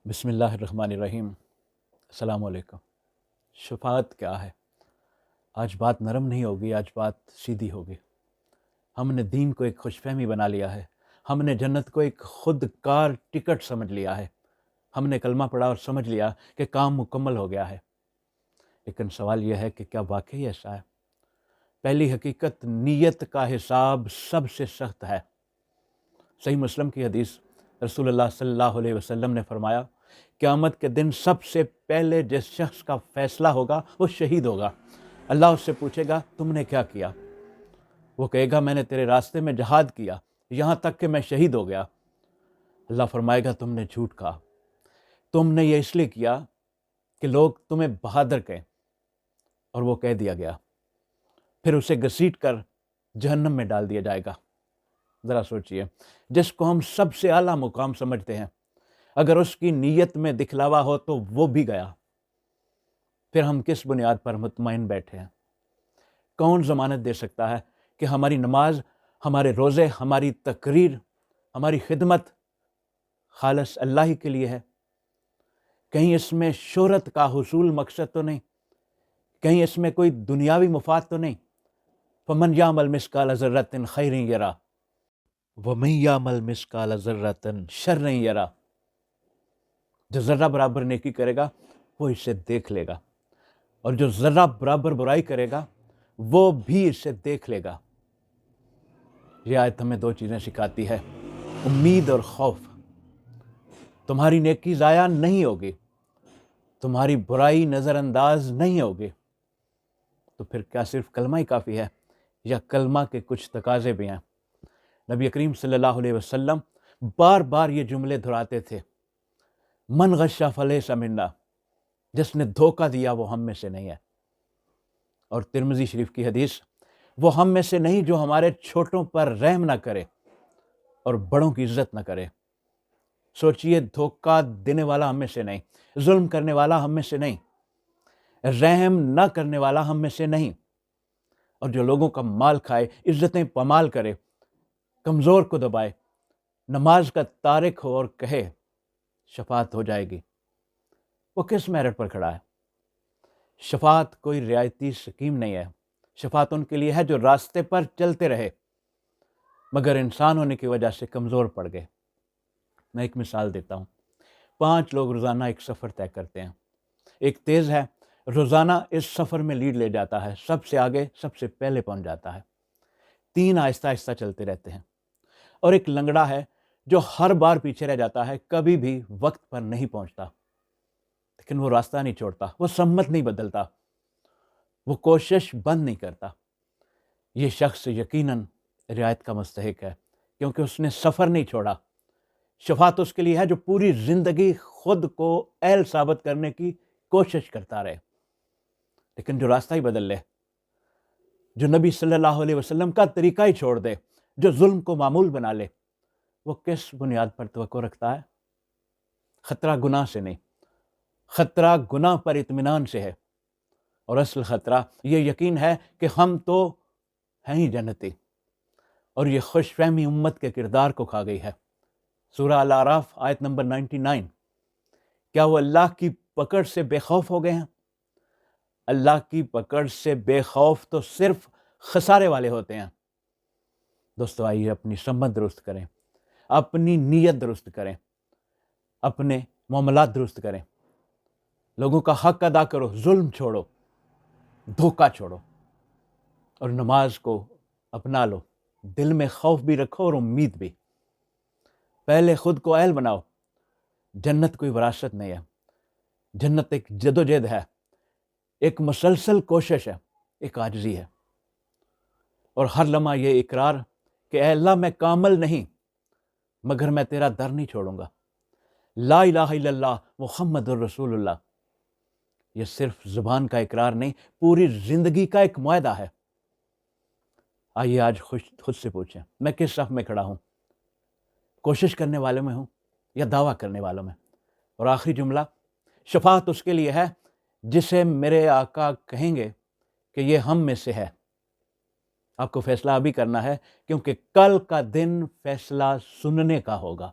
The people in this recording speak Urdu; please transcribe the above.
بسم اللہ الرحمن الرحیم۔ السلام علیکم۔ شفاعت کیا ہے؟ آج بات نرم نہیں ہوگی، آج بات سیدھی ہوگی۔ ہم نے دین کو ایک خوش فہمی بنا لیا ہے، ہم نے جنت کو ایک خود کار ٹکٹ سمجھ لیا ہے، ہم نے کلمہ پڑھا اور سمجھ لیا کہ کام مکمل ہو گیا ہے۔ لیکن سوال یہ ہے کہ کیا واقعی ایسا ہے؟ پہلی حقیقت، نیت کا حساب سب سے سخت ہے۔ صحیح مسلم کی حدیث، رسول اللہ صلی اللہ علیہ وسلم نے فرمایا، قیامت کے دن سب سے پہلے جس شخص کا فیصلہ ہوگا وہ شہید ہوگا۔ اللہ اس سے پوچھے گا تم نے کیا کیا؟ وہ کہے گا میں نے تیرے راستے میں جہاد کیا، یہاں تک کہ میں شہید ہو گیا۔ اللہ فرمائے گا تم نے جھوٹ کہا، تم نے یہ اس لیے کیا کہ لوگ تمہیں بہادر کہیں، اور وہ کہہ دیا گیا۔ پھر اسے گھسیٹ کر جہنم میں ڈال دیا جائے گا۔ ذرا سوچئے، جس کو ہم سب سے اعلیٰ مقام سمجھتے ہیں، اگر اس کی نیت میں دکھلاوا ہو تو وہ بھی گیا۔ پھر ہم کس بنیاد پر مطمئن بیٹھے ہیں؟ کون ضمانت دے سکتا ہے کہ ہماری نماز، ہمارے روزے، ہماری تقریر، ہماری خدمت خالص اللہ ہی کے لیے ہے؟ کہیں اس میں شہرت کا حصول مقصد تو نہیں؟ کہیں اس میں کوئی دنیاوی مفاد تو نہیں؟ فمن یعمل مثقال ذرۃ خیرا یرہ ومن یعمل مثقال ذرۃ شرا یرہ۔ جو ذرہ برابر نیکی کرے گا وہ اسے دیکھ لے گا، اور جو ذرہ برابر برائی کرے گا وہ بھی اسے دیکھ لے گا۔ یہ آیت ہمیں دو چیزیں سکھاتی ہے، امید اور خوف۔ تمہاری نیکی ضائع نہیں ہوگی، تمہاری برائی نظر انداز نہیں ہوگی۔ تو پھر کیا صرف کلمہ ہی کافی ہے، یا کلمہ کے کچھ تقاضے بھی ہیں؟ نبی کریم صلی اللہ علیہ وسلم بار بار یہ جملے دہراتے تھے، من غش فلیس منا، جس نے دھوکہ دیا وہ ہم میں سے نہیں ہے۔ اور ترمذی شریف کی حدیث، وہ ہم میں سے نہیں جو ہمارے چھوٹوں پر رحم نہ کرے اور بڑوں کی عزت نہ کرے۔ سوچئے، دھوکہ دینے والا ہم میں سے نہیں، ظلم کرنے والا ہم میں سے نہیں، رحم نہ کرنے والا ہم میں سے نہیں، اور جو لوگوں کا مال کھائے، عزتیں پامال کرے، کمزور کو دبائے، نماز کا تارک ہو اور کہے شفاعت ہو جائے گی، وہ کس میرٹ پر کھڑا ہے؟ شفاعت کوئی رعایتی سکیم نہیں ہے۔ شفاعت ان کے لیے ہے جو راستے پر چلتے رہے مگر انسان ہونے کی وجہ سے کمزور پڑ گئے۔ میں ایک مثال دیتا ہوں۔ 5 لوگ روزانہ ایک سفر طے کرتے ہیں۔ ایک تیز ہے، روزانہ اس سفر میں لیڈ لے جاتا ہے، سب سے آگے، سب سے پہلے پہنچ جاتا ہے۔ 3 آہستہ آہستہ چلتے رہتے ہیں، اور ایک لنگڑا ہے جو ہر بار پیچھے رہ جاتا ہے، کبھی بھی وقت پر نہیں پہنچتا، لیکن وہ راستہ نہیں چھوڑتا، وہ سمت نہیں بدلتا، وہ کوشش بند نہیں کرتا۔ یہ شخص یقیناً رعایت کا مستحق ہے، کیونکہ اس نے سفر نہیں چھوڑا۔ شفاعت اس کے لیے ہے جو پوری زندگی خود کو اہل ثابت کرنے کی کوشش کرتا رہے، لیکن جو راستہ ہی بدل لے، جو نبی صلی اللہ علیہ وسلم کا طریقہ ہی چھوڑ دے، جو ظلم کو معمول بنا لے، وہ کس بنیاد پر توقع رکھتا ہے؟ خطرہ گناہ سے نہیں، خطرہ گناہ پر اطمینان سے ہے، اور اصل خطرہ یہ یقین ہے کہ ہم تو ہیں ہی جنتی، اور یہ خوش فہمی امت کے کردار کو کھا گئی ہے۔ سورہ الاعراف آیت نمبر 99۔ کیا وہ اللہ کی پکڑ سے بے خوف ہو گئے ہیں؟ اللہ کی پکڑ سے بے خوف تو صرف خسارے والے ہوتے ہیں۔ دوستو، آئیے اپنی سمت درست کریں، اپنی نیت درست کریں، اپنے معاملات درست کریں، لوگوں کا حق ادا کرو، ظلم چھوڑو، دھوکہ چھوڑو، اور نماز کو اپنا لو۔ دل میں خوف بھی رکھو اور امید بھی۔ پہلے خود کو اہل بناؤ۔ جنت کوئی وراثت نہیں ہے، جنت ایک جدوجہد ہے، ایک مسلسل کوشش ہے، ایک عاجزی ہے، اور ہر لمحہ یہ اقرار کہ اے اللہ میں کامل نہیں، مگر میں تیرا در نہیں چھوڑوں گا۔ لا الہ الا اللہ محمد الرسول اللہ، یہ صرف زبان کا اقرار نہیں، پوری زندگی کا ایک معاہدہ ہے۔ آئیے آج خود سے پوچھیں، میں کس صف میں کھڑا ہوں؟ کوشش کرنے والوں میں ہوں یا دعویٰ کرنے والوں میں؟ اور آخری جملہ، شفاعت اس کے لیے ہے جسے میرے آقا کہیں گے کہ یہ ہم میں سے ہے۔ آپ کو فیصلہ ابھی کرنا ہے، کیونکہ کل کا دن فیصلہ سننے کا ہوگا۔